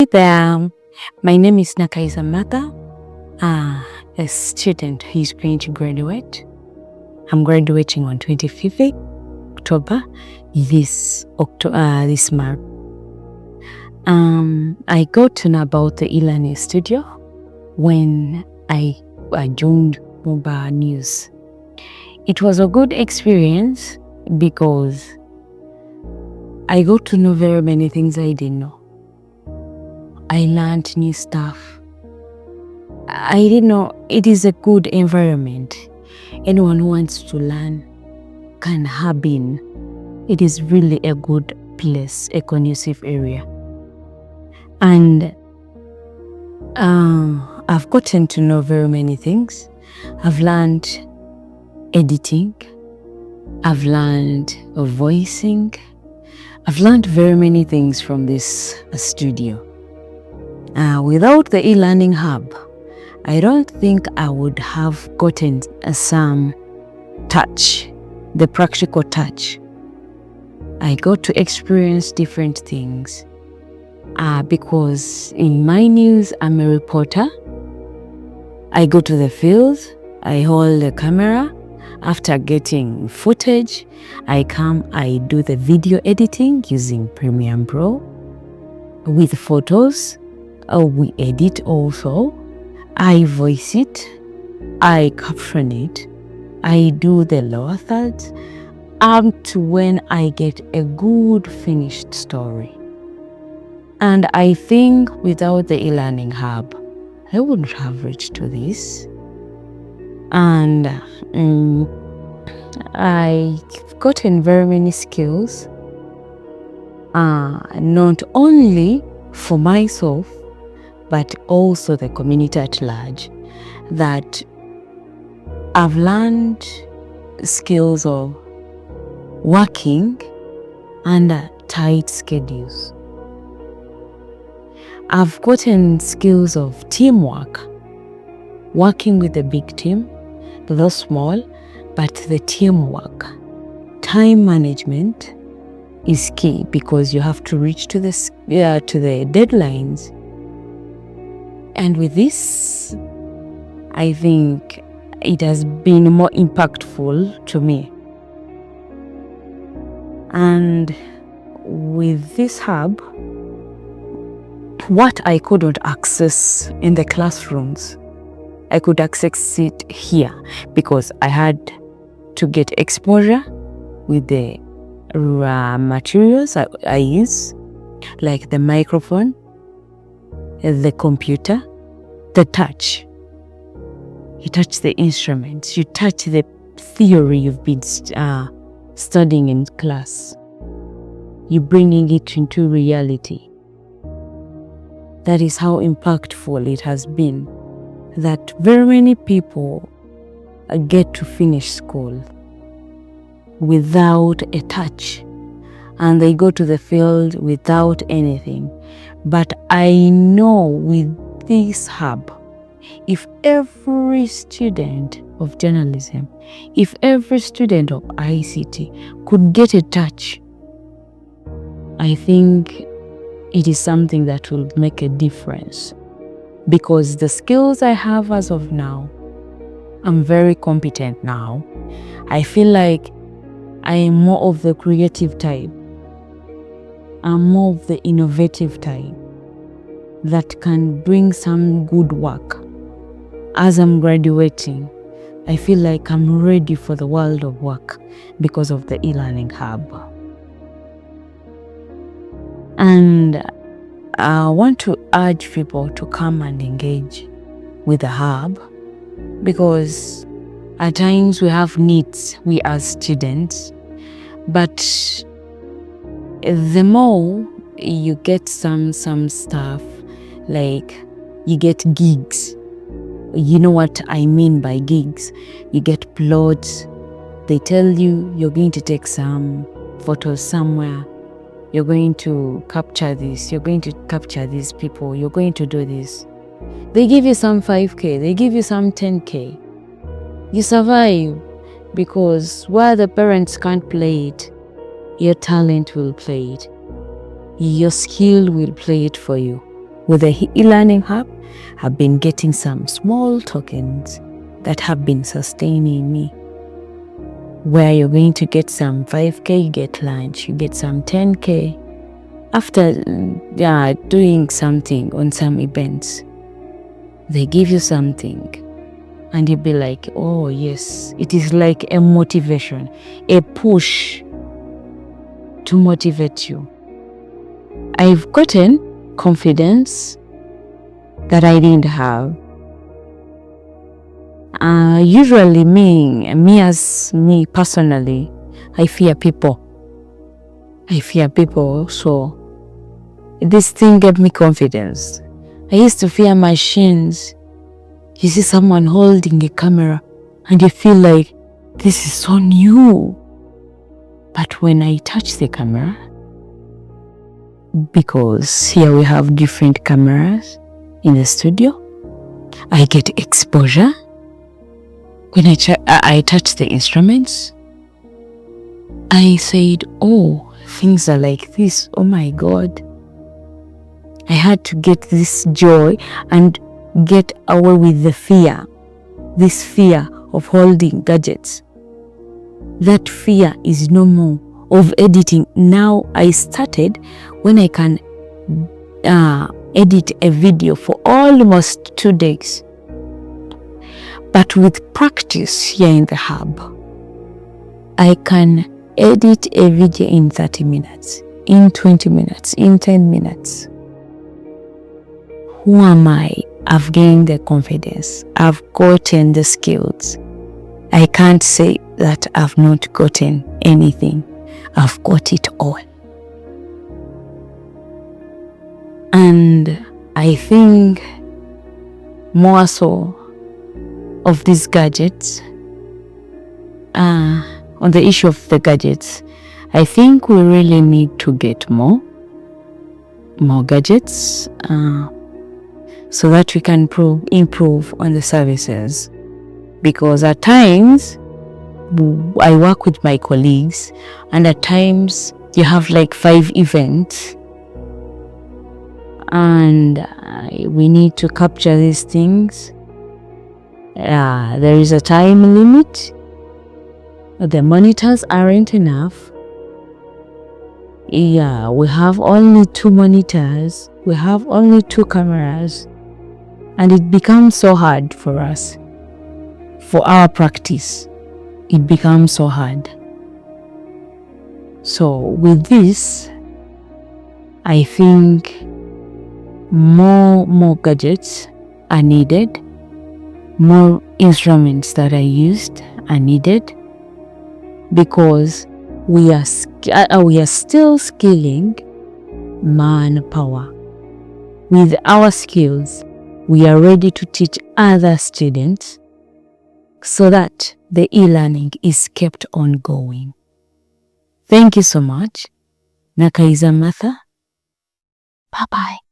Hi there, my name is Nakaiza Mata, a student who is going to graduate. I'm graduating on 25th October this month. I got to know about the eLearning studio when I joined Nkumba News. It was a good experience because I got to know very many things I didn't know. I learned new stuff. I didn't know it is a good environment. Anyone who wants to learn can hub in. It is really a good place, a conducive area. And I've gotten to know very many things. I've learned editing. I've learned voicing. I've learned very many things from this studio. Without the eLearning hub, I don't think I would have gotten some touch, the practical touch. I got to experience different things because in my news, I'm a reporter. I go to the field, I hold the camera. After getting footage, I do the video editing using Premiere Pro with photos. We edit also. I voice it. I caption it. I do the lower thirds up to when I get a good finished story. And I think without the eLearning hub, I wouldn't have reached to this. And I've gotten very many skills, not only for myself, but also the community at large, that I've learned skills of working under tight schedules. I've gotten skills of teamwork, working with a big team, though small, but the teamwork. Time management is key because you have to reach to the deadlines. And with this, I think it has been more impactful to me. And with this hub, what I couldn't access in the classrooms, I could access it here because I had to get exposure with the materials I use, like the microphone, the computer, the touch. You touch the instruments, you touch the theory you've been studying in class. You're bringing it into reality. That is how impactful it has been, that very many people get to finish school without a touch, and they go to the field without anything. But I know with this hub, if every student of journalism, if every student of ICT could get a touch, I think it is something that will make a difference. Because the skills I have as of now, I'm very competent now. I feel like I am more of the creative type. I'm more of the innovative type that can bring some good work. As I'm graduating, I feel like I'm ready for the world of work because of the eLearning hub. And I want to urge people to come and engage with the hub because at times we have needs, we as students, but the more you get some stuff, like you get gigs. You know what I mean by gigs? You get plots. They tell you you're going to take some photos somewhere. You're going to capture this. You're going to capture these people. You're going to do this. They give you some 5K. They give you some 10K. You survive because while the parents can't play it, your talent will play it. Your skill will play it for you. with the eLearning hub, I've been getting some small tokens that have been sustaining me. Where you're going to get some 5K, you get lunch, you get some 10K after doing something on some events. They give you something and you'll be like, oh yes, it is like a motivation, a push to motivate you. I've gotten confidence that I didn't have. Usually me personally, I fear people. So this thing gave me confidence. I used to fear machines. You see someone holding a camera and you feel like this is so new. But when I touch the camera, because here we have different cameras in the studio, I get exposure. When I touch the instruments, I said, oh, things are like this. Oh my God. I had to get this joy and get away with the fear. This fear of holding gadgets. That fear is no more. Of editing. Now I started when I can edit a video for almost 2 days. But with practice here in the hub, I can edit a video in 30 minutes, in 20 minutes, in 10 minutes. Who am I? I've gained the confidence. I've gotten the skills. I can't say that I've not gotten anything. I've got it all. And I think more so of these gadgets, on the issue of the gadgets, I think we really need to get more gadgets so that we can improve on the services. Because at times, I work with my colleagues, and at times you have like 5 events, and we need to capture these things. There is a time limit. The monitors aren't enough. We have only 2 monitors. We have only 2 cameras. And it becomes so hard for us. For our practice, it becomes so hard. So with this, I think more gadgets are needed. More instruments that are used are needed, because we are still skilling manpower. With our skills, we are ready to teach other students so that the e-learning is kept on going. Thank you so much. Nakaiza Martha. Bye-bye.